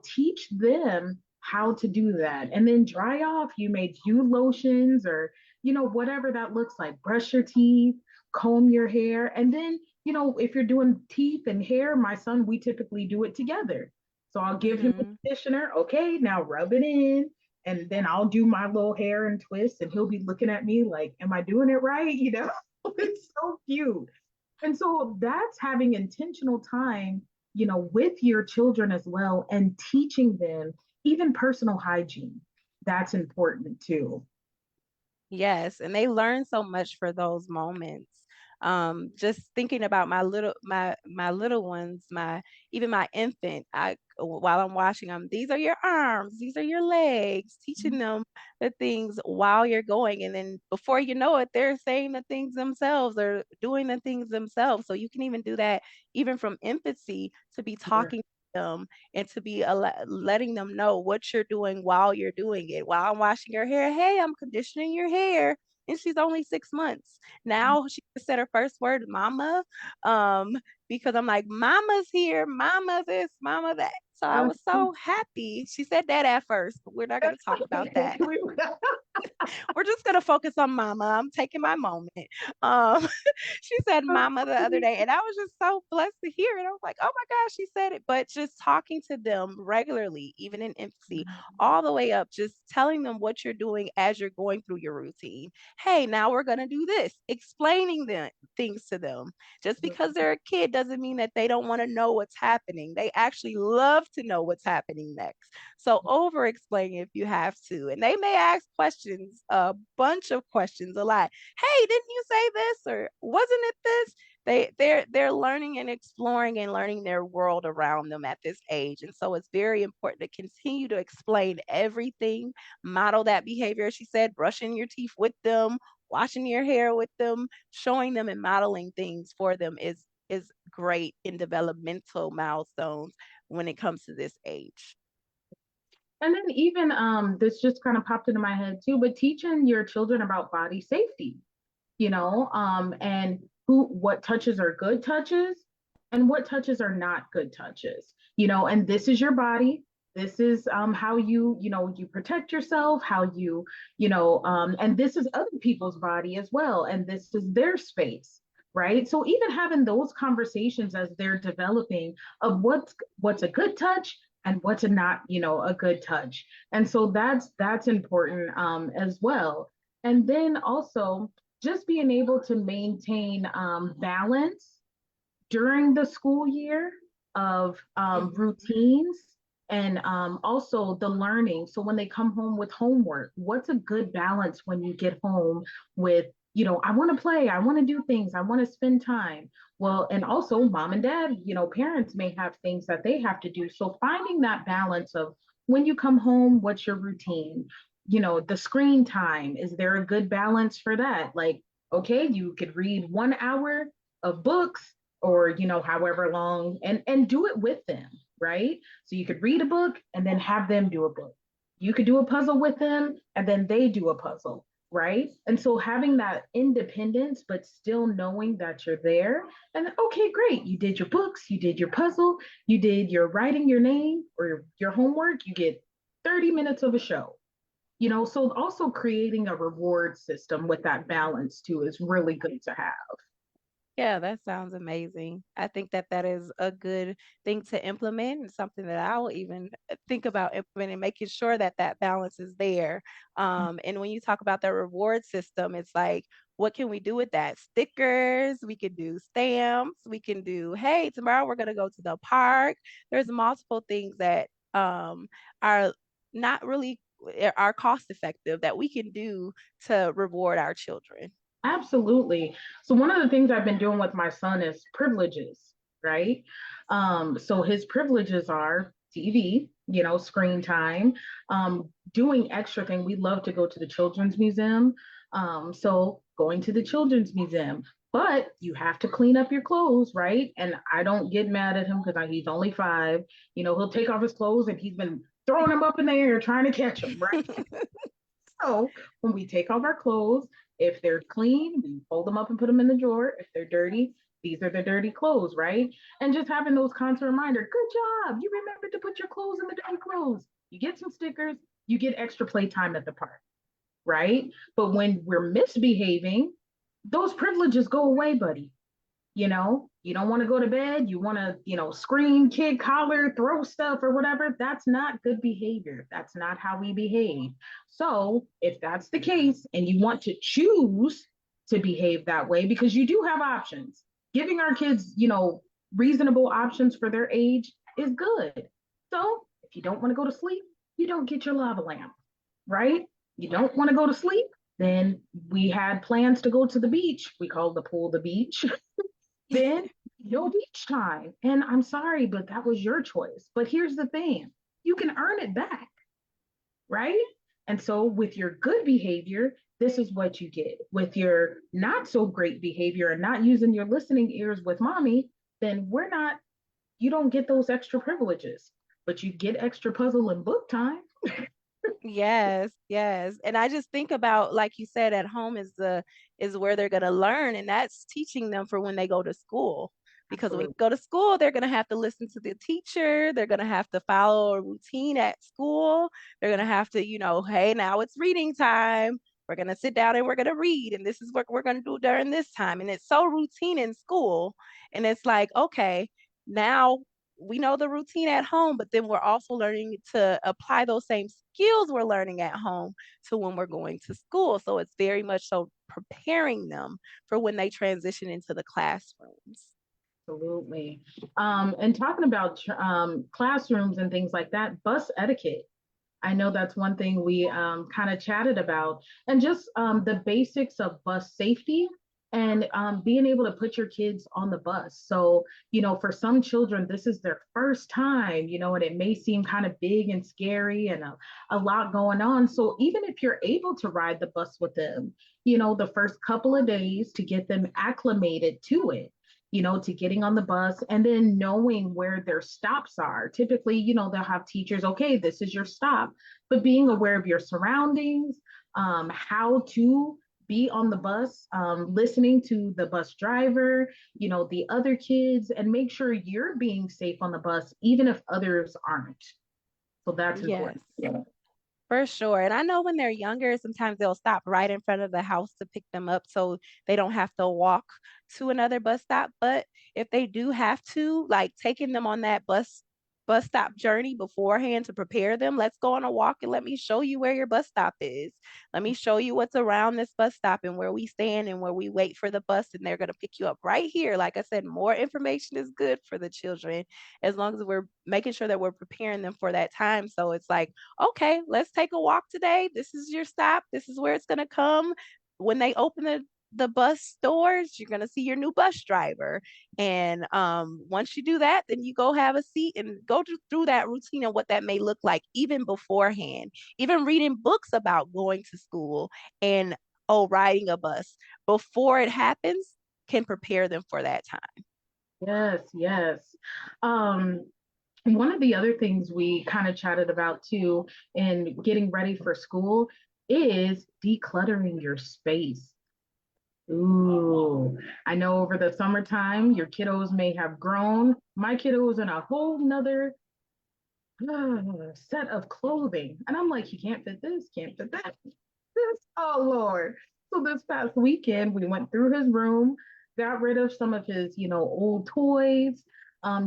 teach them how to do that. And then dry off. You may use lotions or, whatever that looks like. Brush your teeth, comb your hair, and then if you're doing teeth and hair, my son, we typically do it together. So I'll give him the Hmm. conditioner. Okay, now rub it in. And then I'll do my little hair and twist, and he'll be looking at me like, am I doing it right? It's so cute. And so that's having intentional time, with your children as well and teaching them even personal hygiene. That's important too. Yes, and they learn so much for those moments. Just thinking about my little ones, my even my infant, I while I'm washing them, these are your arms, these are your legs, teaching them the things while you're going. And then before you know it, they're saying the things themselves or doing the things themselves. So you can even do that even from infancy, to be Yeah. talking to them and to be letting them know what you're doing while you're doing it. While I'm washing your hair, hey, I'm conditioning your hair. And she's only 6 months. Now she just said her first word, mama. Um, because I'm like, mama's here, mama this, mama that. So I was so happy. She said that at first, but we're not going to talk about that. We're just gonna focus on mama. I'm taking my moment. Um, she said mama the other day, and I was just so blessed to hear it. I was like, oh my gosh, she said it. But just talking to them regularly, even in infancy, all the way up, just telling them what you're doing as you're going through your routine. Hey, now we're gonna do this, explaining the things to them. Just because they're a kid doesn't mean that they don't want to know what's happening. They actually love to know what's happening next. So over explain if you have to. And they may ask questions, a bunch of questions, a lot. Hey, didn't you say this? Or wasn't it this? They're learning and exploring and learning their world around them at this age. And so it's very important to continue to explain everything, model that behavior. She said, brushing your teeth with them, washing your hair with them, showing them and modeling things for them is great in developmental milestones when it comes to this age. And then even this just kind of popped into my head too, but teaching your children about body safety, and what touches are good touches and what touches are not good touches, and this is your body. This is how you protect yourself, how and this is other people's body as well, and this is their space, right? So even having those conversations as they're developing of what's a good touch and what's a not, a good touch. And so that's important as well. And then also just being able to maintain balance during the school year of routines and also the learning. So when they come home with homework, what's a good balance when you get home with, I want to play, I want to do things, I want to spend time. Well, and also mom and dad, parents may have things that they have to do. So finding that balance of when you come home, what's your routine? The screen time, is there a good balance for that? Like, okay, you could read 1 hour of books or however long, and do it with them, right? So you could read a book and then have them do a book. You could do a puzzle with them and then they do a puzzle, right? And so having that independence but still knowing that you're there, and okay, great, you did your books, you did your puzzle, you did your writing your name or your homework, you get 30 minutes of a show. So also creating a reward system with that balance too is really good to have. Yeah, that sounds amazing. I think that that is a good thing to implement and something that I'll even think about implementing, making sure that that balance is there. And when you talk about the reward system, it's like, what can we do with that? Stickers, we can do stamps, we can do, hey, tomorrow we're going to go to the park. There's multiple things that are not really are cost effective that we can do to reward our children. Absolutely. So one of the things I've been doing with my son is privileges, right? So his privileges are TV, screen time, doing extra thing. We love to go to the children's museum. So going to the children's museum, but you have to clean up your clothes, right? And I don't get mad at him because he's only 5. He'll take off his clothes and he's been throwing them up in the air trying to catch them, right? So when we take off our clothes, if they're clean, we fold them up and put them in the drawer. If they're dirty, these are the dirty clothes, right? And just having those constant reminder, good job. You remembered to put your clothes in the dirty clothes. You get some stickers, you get extra playtime at the park, right? But when we're misbehaving, those privileges go away, buddy. You don't want to go to bed, you want to scream, kick, holler, throw stuff or whatever. That's not good behavior. That's not how we behave. So if that's the case and you want to choose to behave that way, because you do have options, giving our kids reasonable options for their age is good. So if you don't want to go to sleep, you don't get your lava lamp, right? You don't want to go to sleep, Then we had plans to go to the beach. We called the pool the beach. Then no beach time. And I'm sorry, but that was your choice. But here's the thing, you can earn it back, right? And so with your good behavior, this is what you get. With your not so great behavior and not using your listening ears with mommy, then you don't get those extra privileges, but you get extra puzzle and book time. Yes, yes. And I just think about, like you said, at home is where they're gonna learn, and that's teaching them for when they go to school. Because when they Absolutely. go to school, they're gonna have to listen to the teacher, they're gonna have to follow a routine at school, they're gonna have to, hey, now it's reading time. We're gonna sit down and we're gonna read, and this is what we're gonna do during this time. And it's so routine in school. And it's like, okay, now we know the routine at home, but then we're also learning to apply those same skills we're learning at home to when we're going to school. So it's very much so preparing them for when they transition into the classrooms. Absolutely. And talking about classrooms and things like that, bus etiquette. I know that's one thing we kind of chatted about, and just the basics of bus safety and being able to put your kids on the bus. So, for some children, this is their first time, and it may seem kind of big and scary and a lot going on. So, even if you're able to ride the bus with them, the first couple of days to get them acclimated to it, to getting on the bus and then knowing where their stops are. Typically, they'll have teachers, okay, this is your stop, but being aware of your surroundings, how to be on the bus, listening to the bus driver, the other kids, and make sure you're being safe on the bus, even if others aren't. So that's Yes. important. Yeah. For sure. And I know when they're younger, sometimes they'll stop right in front of the house to pick them up so they don't have to walk to another bus stop. But if they do have to, like taking them on that bus stop journey beforehand to prepare them, let's go on a walk and let me show you where your bus stop is. Let me show you what's around this bus stop and where we stand and where we wait for the bus, and they're going to pick you up right here. Like I said, more information is good for the children as long as we're making sure that we're preparing them for that time. So it's like, okay, let's take a walk today. This is your stop. This is where it's going to come. When they open the bus doors, you're going to see your new bus driver. And once you do that, then you go have a seat and go through that routine and what that may look like even beforehand. Even reading books about going to school and, oh, riding a bus before it happens can prepare them for that time. Yes, yes. Um, One of the other things we kind of chatted about too in getting ready for school is decluttering your space. Ooh, I know over the summertime, your kiddos may have grown. My kiddo is in a whole nother set of clothing. And I'm like, he can't fit this, can't fit that. This, oh Lord. So this past weekend, we went through his room, got rid of some of his, old toys,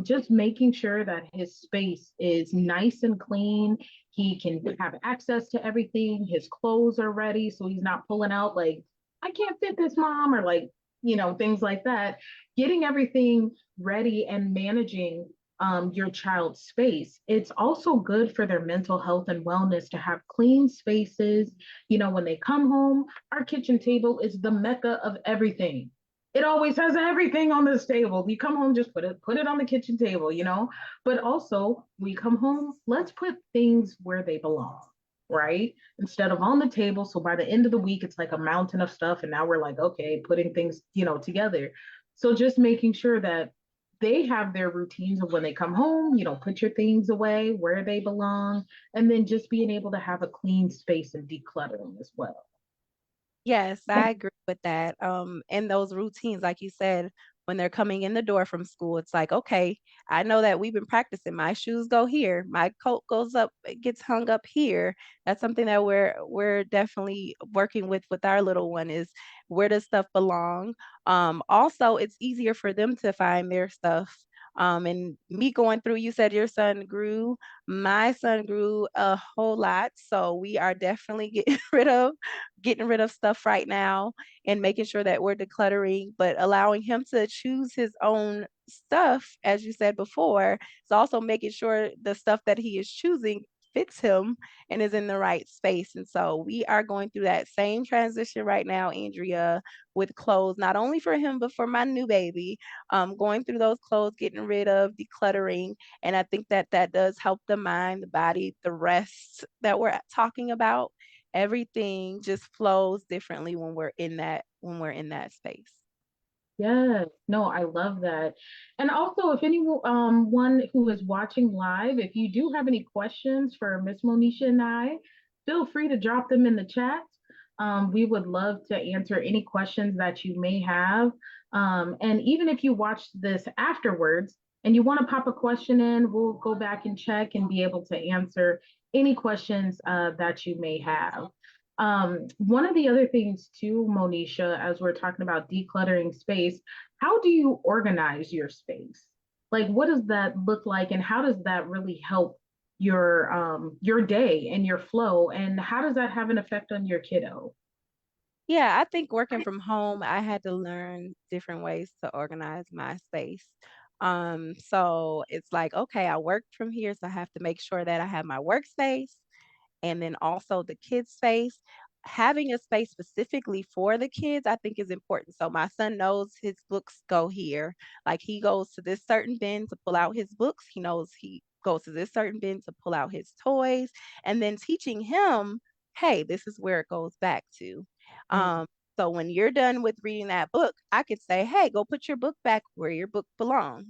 just making sure that his space is nice and clean. He can have access to everything. His clothes are ready, so he's not pulling out like, I can't fit this, mom, or like, things like that. Getting everything ready and managing your child's space. It's also good for their mental health and wellness to have clean spaces. When they come home, our kitchen table is the mecca of everything. It always has everything on this table. You come home, just put it on the kitchen table, But also, we come home, let's put things where they belong, right? Instead of on the table. So by the end of the week, it's like a mountain of stuff. And now we're like, okay, putting things, together. So just making sure that they have their routines of when they come home, put your things away where they belong, and then just being able to have a clean space and decluttering as well. Yes, I agree with that. And those routines, like you said, when they're coming in the door from school, it's like, okay, I know that we've been practicing. My shoes go here, my coat goes up, it gets hung up here. That's something that we're definitely working with our little one is where does stuff belong? Also, it's easier for them to find their stuff. And me going through, you said your son grew. My son grew a whole lot, so we are definitely getting rid of stuff right now and making sure that we're decluttering, but allowing him to choose his own stuff, as you said before. It's also making sure the stuff that he is choosing fits him and is in the right space. And so we are going through that same transition right now, Andrea, with clothes, not only for him, but for my new baby. Going through those clothes, getting rid of, decluttering. And I think that that does help the mind, the body, the rest that we're talking about. Everything just flows differently when we're in that space. Yes, no, I love that. And also, if anyone one who is watching live, if you do have any questions for Miss Monisha and I, feel free to drop them in the chat. We would love to answer any questions that you may have. And even if you watch this afterwards and you want to pop a question in, we'll go back and check and be able to answer any questions that you may have. One of the other things too, Monisha, as we're talking about decluttering space, how do you organize your space? Like, what does that look like, and how does that really help your day and your flow, and how does that have an effect on your kiddo? Yeah, I think working from home, I had to learn different ways to organize my space. So it's like, okay, I work from here, so I have to make sure that I have my workspace and then also the kids' space. Having a space specifically for the kids, I think is important. So my son knows his books go here. Like he goes to this certain bin to pull out his books. He knows he goes to this certain bin to pull out his toys, and then teaching him, hey, this is where it goes back to. Mm, Um, so when you're done with reading that book, I could say, hey, go put your book back where your book belongs.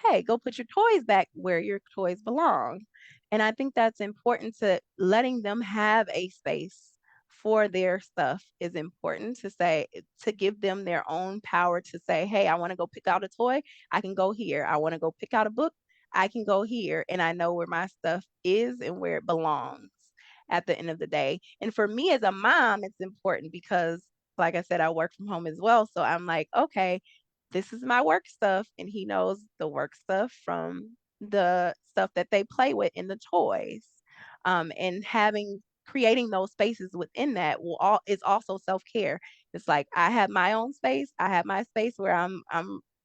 Hey, go put your toys back where your toys belong. And I think that's important, to letting them have a space for their stuff is important, to say, to give them their own power to say, hey, I want to go pick out a toy. I can go here. I want to go pick out a book. I can go here. And I know where my stuff is and where it belongs at the end of the day. And for me as a mom, it's important because, like I said, I work from home as well. So I'm like, okay, this is my work stuff. And he knows the work stuff from the stuff that they play with in the toys. And creating those spaces within that will all is also self-care. It's like I have my own space. I have my space where I'm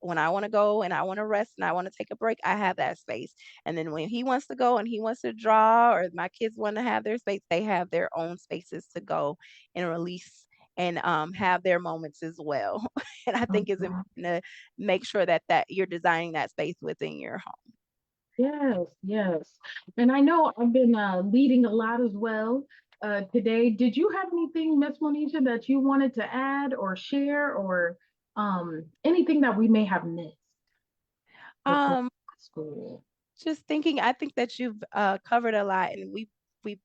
when I want to go and I want to rest and I want to take a break, I have that space. And then when he wants to go and he wants to draw, or my kids want to have their space, they have their own spaces to go and release and have their moments as well. And I think it's mhm. important to make sure that you're designing that space within your home. Yes, yes. And I know I've been leading a lot as well today. Did you have anything, Miss Monisha, that you wanted to add or share, or anything that we may have missed before Um, school? just thinking, I think that you've covered a lot, and we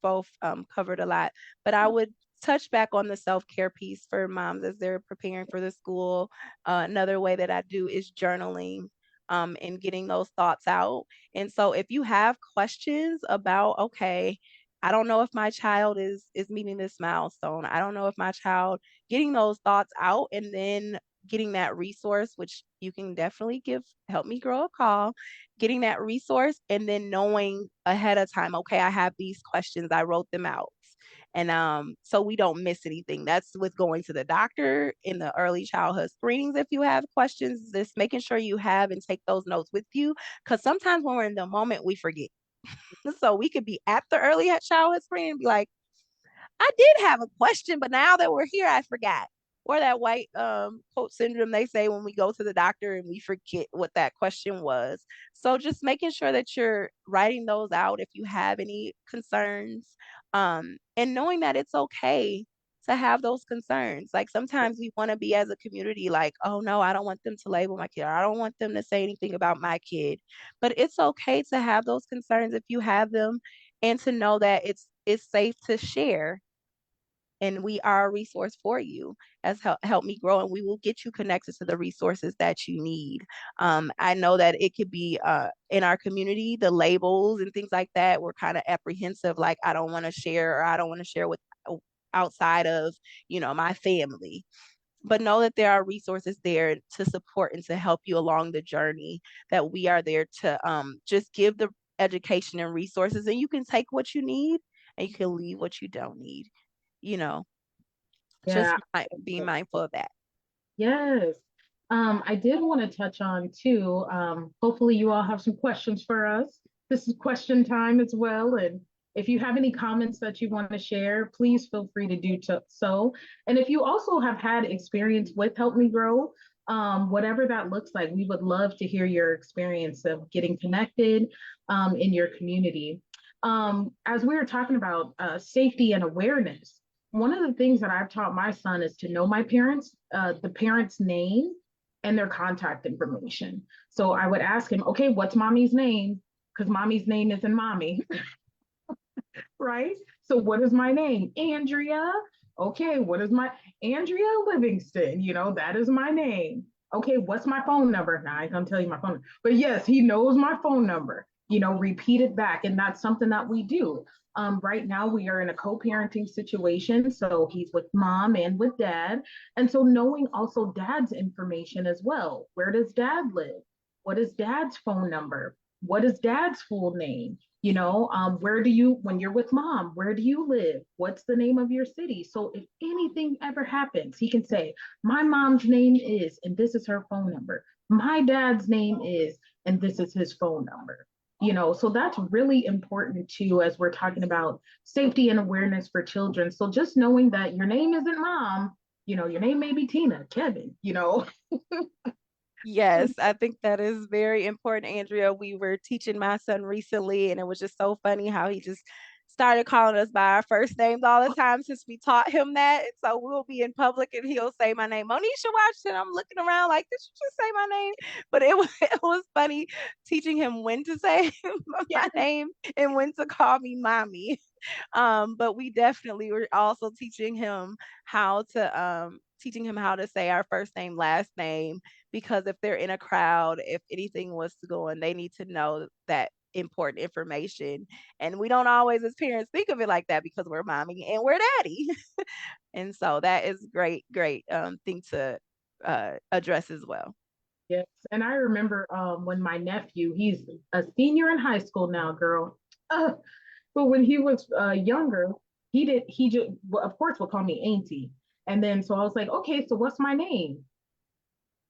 both covered a lot. But I would touch back on the self-care piece for moms as they're preparing for the school. Another way that I do is journaling, and getting those thoughts out. And so if you have questions about, okay, I don't know if my child is meeting this milestone. I don't know if my child, getting those thoughts out and then getting that resource, which you can definitely give Help Me Grow a call, getting that resource and then knowing ahead of time, okay, I have these questions, I wrote them out. And so we don't miss anything. That's with going to the doctor in the early childhood screenings. If you have questions, just making sure you have and take those notes with you. Because sometimes when we're in the moment, we forget. So we could be at the early childhood screening and be like, I did have a question, but now that we're here, I forgot. Or that white coat syndrome they say when we go to the doctor and we forget what that question was. So just making sure that you're writing those out if you have any concerns, and knowing that it's okay to have those concerns. Like sometimes we want to be as a community like, oh no, I don't want them to label my kid. Or I don't want them to say anything about my kid. But it's okay to have those concerns if you have them, and to know that it's safe to share, and we are a resource for you as Help Me Grow, and we will get you connected to the resources that you need. I know that it could be in our community, the labels and things like that, we're kind of apprehensive, like I don't want to share, or I don't want to share with outside of, my family. But know that there are resources there to support and to help you along the journey, that we are there to just give the education and resources, and you can take what you need and you can leave what you don't need, you know, just Yeah. being mindful of that. Yes. I did want to touch on too. Hopefully, you all have some questions for us. This is question time as well, and If you have any comments that you want to share, please feel free to do so. And if you also have had experience with Help Me Grow, whatever that looks like, we would love to hear your experience of getting connected in your community. As we were talking about safety and awareness, one of the things that I've taught my son is to know my parents, the parents' name and their contact information. So I would ask him, okay, what's mommy's name? Because mommy's name isn't mommy, right? So what is my name? Andrea. Okay, what is my Andria Livingston? That is my name. Okay, what's my phone number? Now I ain't gonna tell you my phone number. But yes, he knows my phone number. Repeat it back. And that's something that we do. Right now we are in a co-parenting situation. So he's with mom and with dad. And so knowing also dad's information as well. Where does dad live? What is dad's phone number? What is dad's full name? Where do you, when you're with mom, where do you live? What's the name of your city? So if anything ever happens, he can say, my mom's name is, and this is her phone number. My dad's name is, and this is his phone number. So that's really important too, as we're talking about safety and awareness for children. So just knowing that your name isn't mom, your name may be Tina, Kevin. Yes, I think that is very important, Andrea. We were teaching my son recently, and it was just so funny how he just started calling us by our first names all the time since we taught him that. And so we'll be in public and he'll say my name, Monisha Washington. I'm looking around like, did you just say my name? But it was it was funny teaching him when to say Yeah. my name and when to call me mommy. But we definitely were also teaching him how to say our first name, last name, because if they're in a crowd, if anything was to go on, they need to know that important information. And we don't always as parents think of it like that because we're mommy and we're daddy. And so that is great thing to address as well. Yes. And I remember when my nephew, he's a senior in high school now, girl. Uh, but when he was younger, he just, well, of course, would call me Auntie. And then so I was like, okay, so what's my name?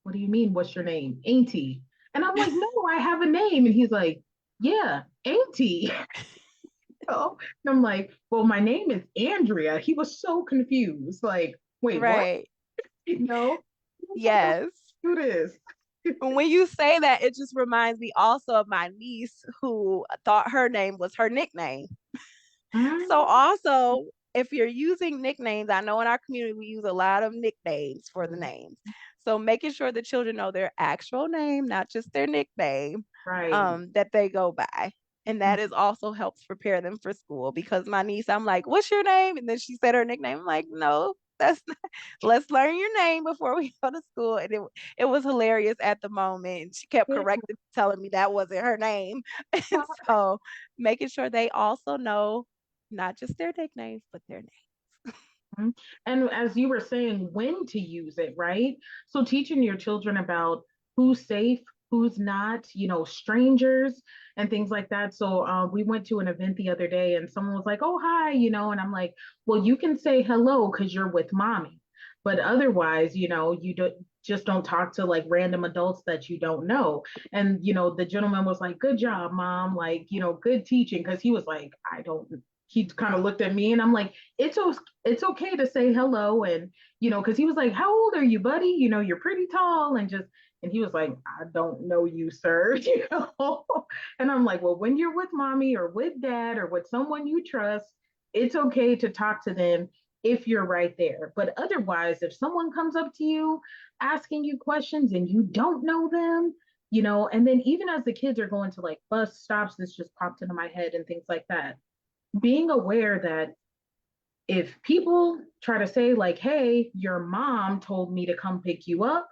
What do you mean, what's your name? Auntie. And I'm like, no, I have a name. And he's like, yeah, Auntie. And I'm like, well, my name is Andrea. He was so confused. Like, wait, what? Right. You know, Yes. do this. And when you say that, it just reminds me also of my niece who thought her name was her nickname. So Mm-hmm. also, if you're using nicknames, I know in our community we use a lot of nicknames for the names. So making sure the children know their actual name, not just their nickname, Right. that they go by. And that is also helps prepare them for school because my niece, I'm like, what's your name? And then she said her nickname. I'm like, no, that's not, let's learn your name before we go to school. And it was hilarious at the moment. And she kept correcting, telling me that wasn't her name. And so making sure they also know not just their nicknames, but their names. Mhm. And as you were saying, when to use it, right? So teaching your children about who's safe, who's not, strangers and things like that. So we went to an event the other day and someone was like, oh, hi, and I'm like, well, you can say hello because you're with mommy. But otherwise, you don't talk to like random adults that you don't know. And, the gentleman was like, good job, mom. Like, good teaching. Cause he was like, he kind of looked at me and I'm like, it's okay to say hello. And because he was like, how old are you, buddy? You're pretty tall. And he was like, I don't know you, sir. And I'm like, well, when you're with mommy or with dad or with someone you trust, it's okay to talk to them if you're right there. But otherwise, if someone comes up to you asking you questions and you don't know them, and then even as the kids are going to like bus stops, this just popped into my head and things like that, being aware that if people try to say like, hey, your mom told me to come pick you up,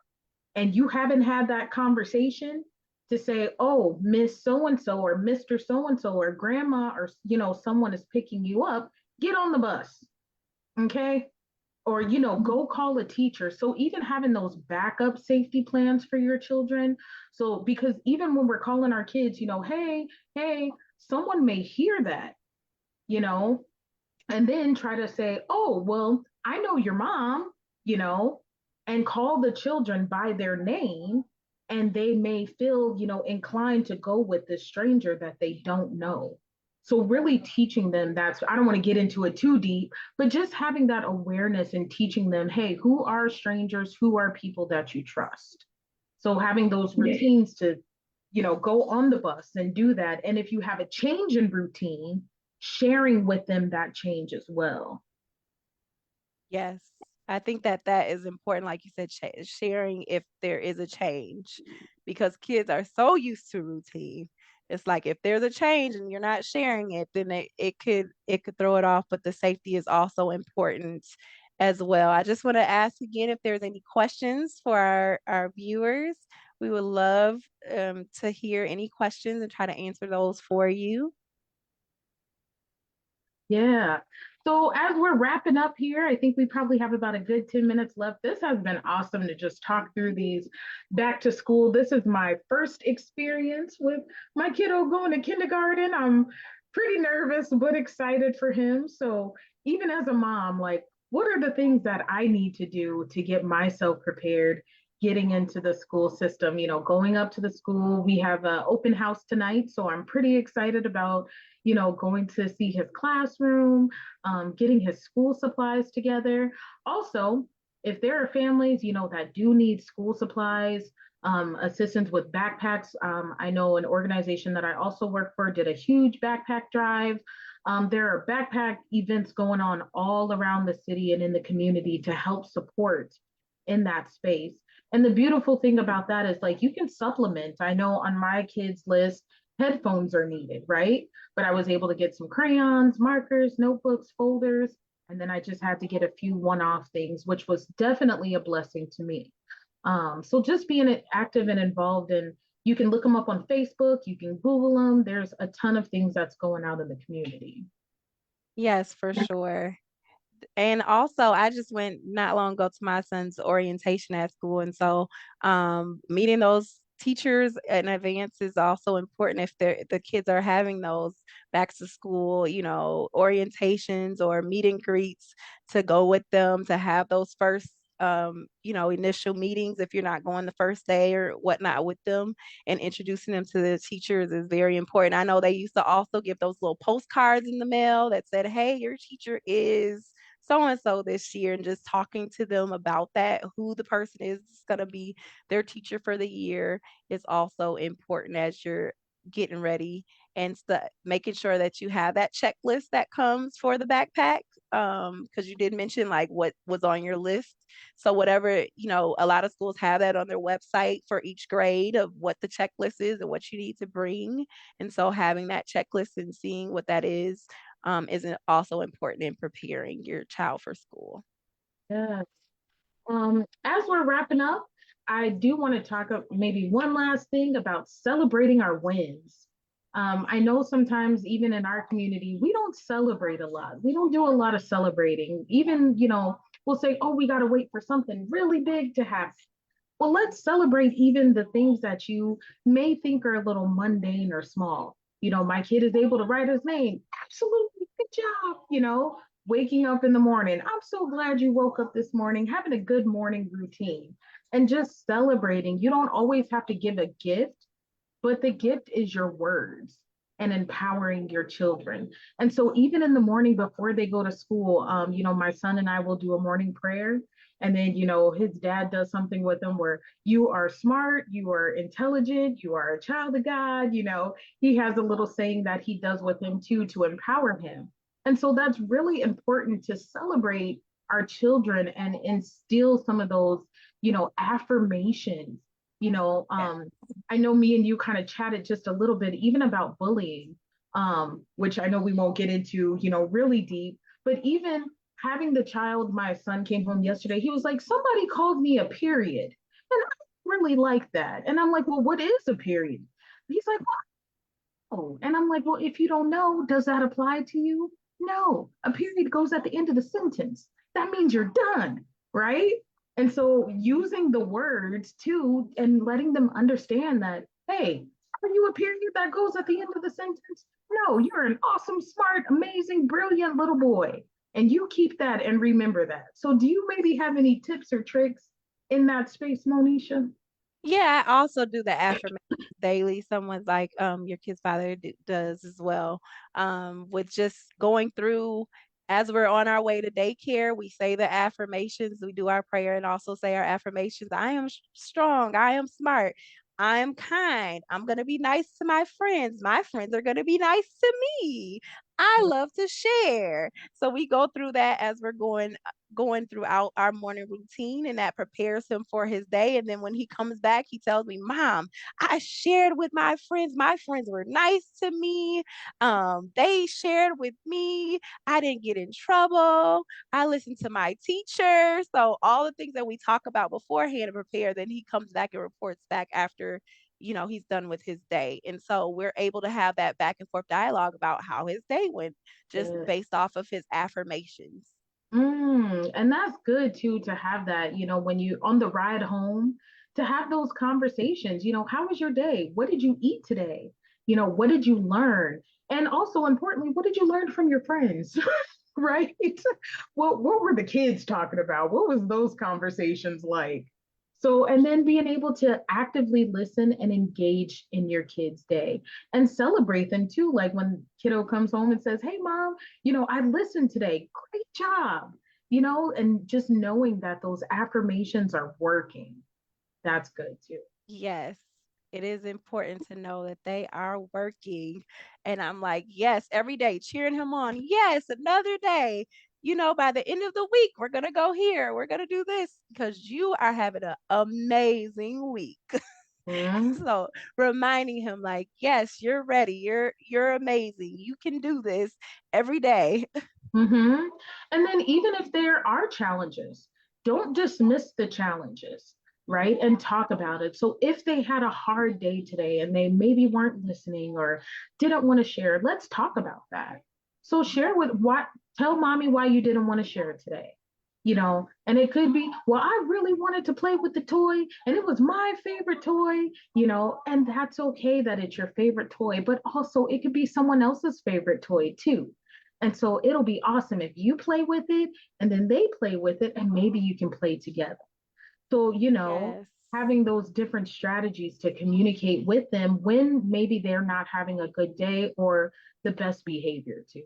and you haven't had that conversation to say, oh, Miss so and so or Mr. so and so or grandma or someone is picking you up, get on the bus. Okay. Or go call a teacher. So even having those backup safety plans for your children. So because even when we're calling our kids, hey, someone may hear that, you know and then try to say, oh, well, I know your mom, you know, and call the children by their name. And they may feel, inclined to go with this stranger that they don't know. So really teaching them that's, I don't want to get into it too deep, but just having that awareness and teaching them, hey, who are strangers? Who are people that you trust? So having those routines to, go on the bus and do that. And if you have a change in routine, sharing with them that change as well. Yes, I think that that is important, like you said, sharing if there is a change, because kids are so used to routine. It's like if there's a change and you're not sharing it, then it could throw it off. But the safety is also important as well. I just want to ask again if there's any questions for our viewers. We would love to hear any questions and try to answer those for you. Yeah. So as we're wrapping up here, I think we probably have about a good 10 minutes left. This has been awesome to just talk through these back to school. This is my first experience with my kiddo going to kindergarten. I'm pretty nervous, but excited for him. So even as a mom, like, what are the things that I need to do to get myself prepared getting into the school system? Going up to the school, we have an open house tonight. So I'm pretty excited about going to see his classroom, getting his school supplies together. Also, if there are families, that do need school supplies, assistance with backpacks, I know an organization that I also work for did a huge backpack drive. There are backpack events going on all around the city and in the community to help support in that space. And the beautiful thing about that is like you can supplement. I know on my kids' list, headphones are needed, right? But I was able to get some crayons, markers, notebooks, folders, and then I just had to get a few one-off things, which was definitely a blessing to me. So just being active and involved in, you can look them up on Facebook, you can Google them. There's a ton of things that's going out in the community. Yes, for sure. And also, I just went not long ago to my son's orientation at school, and so meeting those teachers in advance is also important if the kids are having those back to school, orientations or meet and greets, to go with them, to have those first initial meetings if you're not going the first day or whatnot with them, and introducing them to the teachers is very important. I know they used to also give those little postcards in the mail that said, hey, your teacher is so and so this year, and just talking to them about that, who the person is going to be their teacher for the year, is also important as you're getting ready, and making sure that you have that checklist that comes for the backpack, because you did mention like what was on your list. So whatever, a lot of schools have that on their website for each grade of what the checklist is and what you need to bring. And so having that checklist and seeing what that is also important in preparing your child for school. Yes. As we're wrapping up, I do want to talk maybe one last thing about celebrating our wins. I know sometimes even in our community, we don't celebrate a lot. We don't do a lot of celebrating. Even, we'll say, oh, we got to wait for something really big to happen. Well, let's celebrate even the things that you may think are a little mundane or small. My kid is able to write his name. Absolutely. Good job. Waking up in the morning. I'm so glad you woke up this morning, having a good morning routine and just celebrating. You don't always have to give a gift, but the gift is your words and empowering your children. And so even in the morning before they go to school, my son and I will do a morning prayer. And then, his dad does something with him where you are smart, you are intelligent, you are a child of God. He has a little saying that he does with him too to empower him. And so that's really important to celebrate our children and instill some of those, affirmations. You know, Yeah. um, I know me and you kind of chatted just a little bit, even about bullying, which I know we won't get into, really deep, but even having the child, my son came home yesterday, he was like, somebody called me a period. And I really like that. And I'm like, well, what is a period? He's like, oh, and I'm like, well, if you don't know, does that apply to you? No, a period goes at the end of the sentence. That means you're done, right? And so using the words too and letting them understand that, hey, are you a period that goes at the end of the sentence? No, you're an awesome, smart, amazing, brilliant little boy. And you keep that and remember that. So, do you maybe have any tips or tricks in that space, Monisha? Yeah, I also do the affirmations daily. Someone's like, your kid's father does as well. With just going through as we're on our way to daycare, we say the affirmations, we do our prayer and also say our affirmations. I am strong, I am smart, I am kind, I'm gonna be nice to my friends are gonna be nice to me. I love to share. So we go through that as we're going throughout our morning routine, and that prepares him for his day. And then when he comes back, he tells me, Mom, I shared with my friends. My friends were nice to me. They shared with me. I didn't get in trouble. I listened to my teacher. So all the things that we talk about beforehand and prepare, then he comes back and reports back after he's done with his day. And so we're able to have that back and forth dialogue about how his day went, just Yes. based off of his affirmations. And that's good too to have that, when you on the ride home, to have those conversations, how was your day? What did you eat today? What did you learn? And also importantly, what did you learn from your friends? Right? What were the kids talking about? What was those conversations like? So, and then being able to actively listen and engage in your kid's day and celebrate them too. Like when kiddo comes home and says, Hey, mom, I listened today. Great job. And just knowing that those affirmations are working, that's good too. Yes, it is important to know that they are working. And I'm like, yes, every day, cheering him on. Yes, another day. By the end of the week, we're going to go here. We're going to do this because you are having an amazing week. Mm-hmm. So reminding him like, yes, you're ready. You're amazing. You can do this every day. Mm-hmm. And then, even if there are challenges, don't dismiss the challenges, right? And talk about it. So, if they had a hard day today and they maybe weren't listening or didn't want to share, let's talk about that. So, share with tell mommy why you didn't want to share it today. And it could be, well, I really wanted to play with the toy and it was my favorite toy, and that's okay that it's your favorite toy, but also it could be someone else's favorite toy too. And so it'll be awesome if you play with it and then they play with it and maybe you can play together. So, Yes. having those different strategies to communicate with them when maybe they're not having a good day or the best behavior too.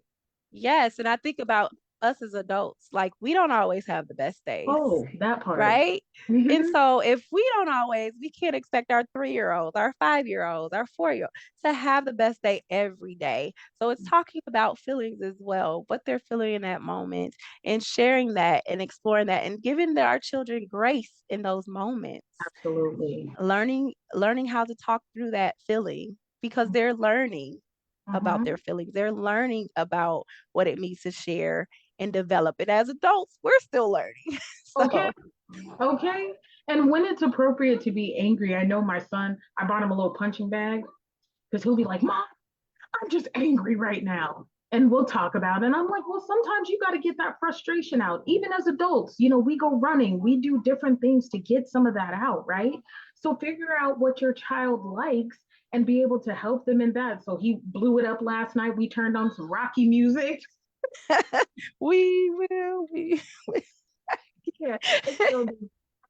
Yes. And I think about us as adults, like we don't always have the best days, Oh, that part. right? And Mm-hmm. so if we don't always, we can't expect our 3-year-olds, our 5-year-olds, our 4-year to have the best day every day. So it's talking about feelings as well, what they're feeling in that moment, and sharing that and exploring that and giving our children grace in those moments. Absolutely. Learning how to talk through that feeling because they're learning about Uh-huh. their feelings. They're learning about what it means to share and develop. And as adults, we're still learning. Okay. So Okay. And when it's appropriate to be angry, I know my son, I bought him a little punching bag because he'll be like, Mom, I'm just angry right now. And we'll talk about it. And I'm like, well, sometimes you got to get that frustration out. Even as adults, we go running, we do different things to get some of that out, right? So figure out what your child likes and be able to help them in that. So he blew it up last night. We turned on some Rocky music. we will we Yeah. And so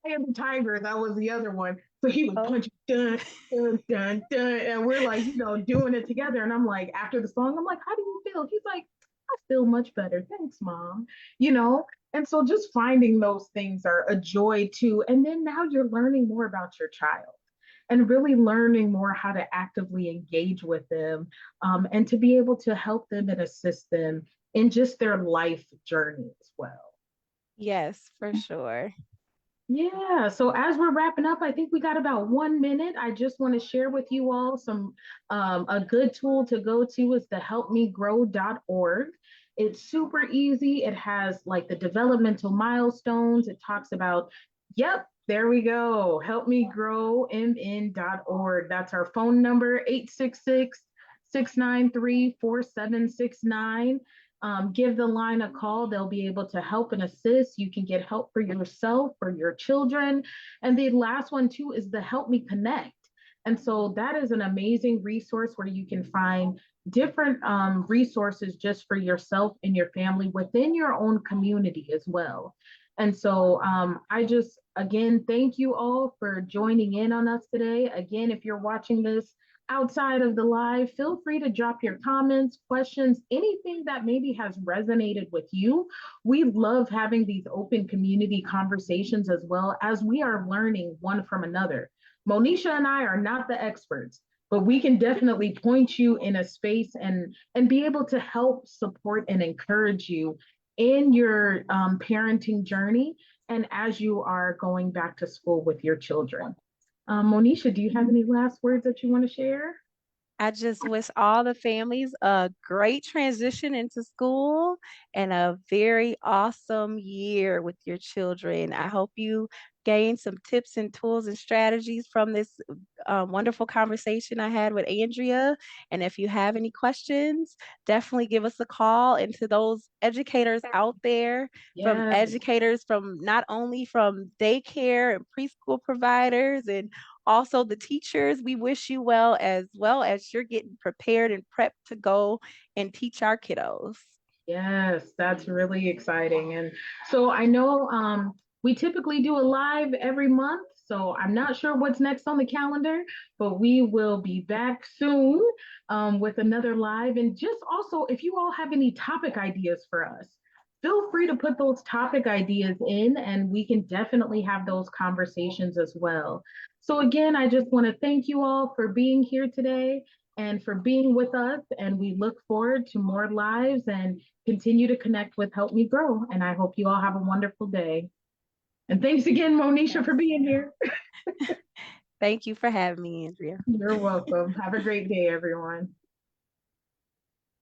I Am the Tiger, that was the other one. So he was oh, punching dun, dun, dun, dun. And we're like, doing it together. And I'm like, after the song, I'm like, how do you feel? He's like, I feel much better. Thanks, mom. You know? And so just finding those things are a joy too. And then now you're learning more about your child and really learning more how to actively engage with them, and to be able to help them and assist them in just their life journey as well. yes, for sure. Yeah, so as we're wrapping up, I think we got about 1 minute. I just want to share with you all some a good tool to go to is the helpmegrow.org. It's super easy. It has like the developmental milestones. It talks about, yep, there we go. Helpmegrowmn.org. That's our phone number, 866-693-4769. Give the line a call. They'll be able to help and assist. You can get help for yourself, for your children. And the last one, too, is the Help Me Connect. And so that is an amazing resource where you can find different resources just for yourself and your family within your own community as well. And so I just Again, thank you all for joining in on us today. Again, if you're watching this outside of the live, feel free to drop your comments, questions, anything that maybe has resonated with you. We love having these open community conversations as well as we are learning one from another. Monisha and I are not the experts, but we can definitely point you in a space and be able to help support and encourage you in your parenting journey and as you are going back to school with your children. Monisha, do you have any last words that you want to share? I just wish all the families a great transition into school and a very awesome year with your children. I hope you gain some tips and tools and strategies from this wonderful conversation I had with Andria. And if you have any questions, definitely give us a call. And to those educators out there, from Yes, educators from not only from daycare and preschool providers and also the teachers, we wish you well as you're getting prepared and prepped to go and teach our kiddos. yes, that's really exciting. And so I know we typically do a live every month. So I'm not sure what's next on the calendar, but we will be back soon with another live. And just also, if you all have any topic ideas for us, feel free to put those topic ideas in, and we can definitely have those conversations as well. So, again, I just want to thank you all for being here today and for being with us. And we look forward to more lives and continue to connect with Help Me Grow. And I hope you all have a wonderful day. And thanks again, Monisha, for being here. Thank you for having me, Andrea. You're welcome. Have a great day, everyone.